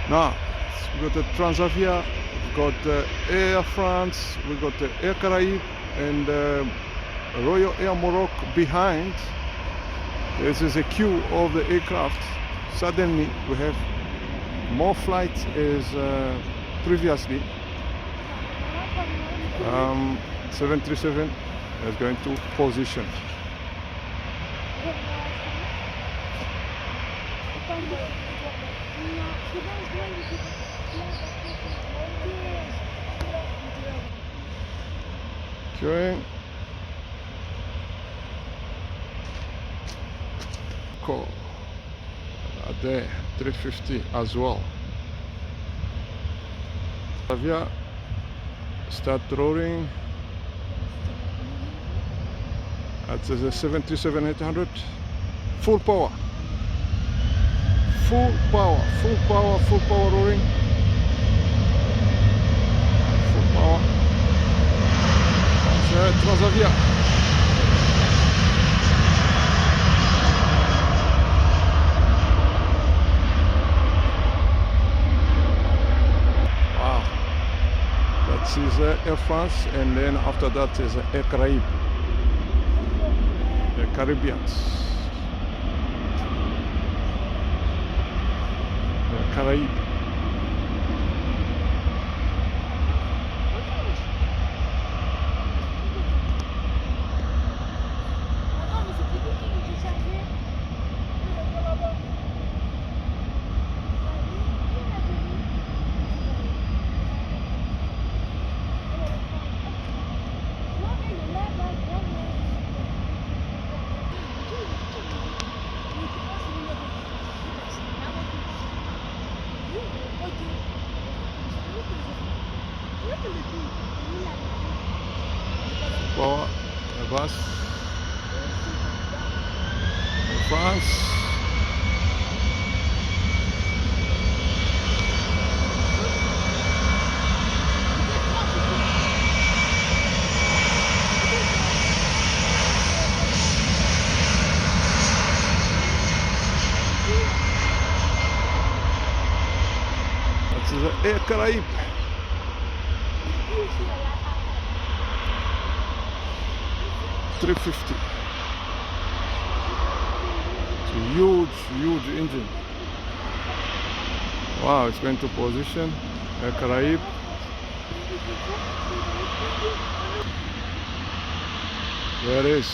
Now, we got the Transavia, we got Air France, we got the Air Caraïbes, and Royal Air Morocco behind. This is a queue of the aircraft. Suddenly, we have more flights as previously. 737 is going to position. Queuing. Call. There, 350 as well. Avia start rolling. That's the 737-800. Full power. Full power rolling. Full power. That's Transavia. This is Air France, and then after that is Air Caraïbes, the Caribbeans, the Caraïbes. Power, Airbus, France. That's the Air Caraïbes. $350. It's a huge engine. Wow, it's going to position. Air Caraïbes. There it is.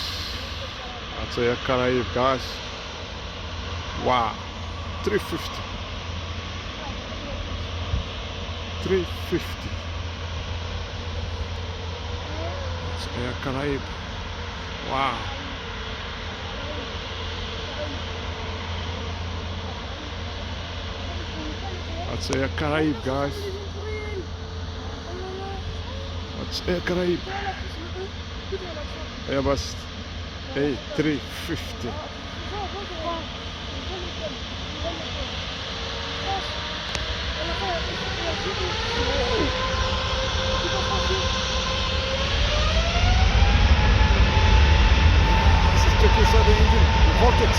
That's Air Caraïbes, guys. Wow, 350. 350. It's Air Caraïbes. Wow. That's Air Caraïbes, guys. That's Air Caraïbes. Airbus A350. Check inside the engine, the vortex.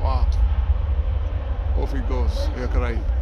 Wow. Off it goes, Air Caraïbes.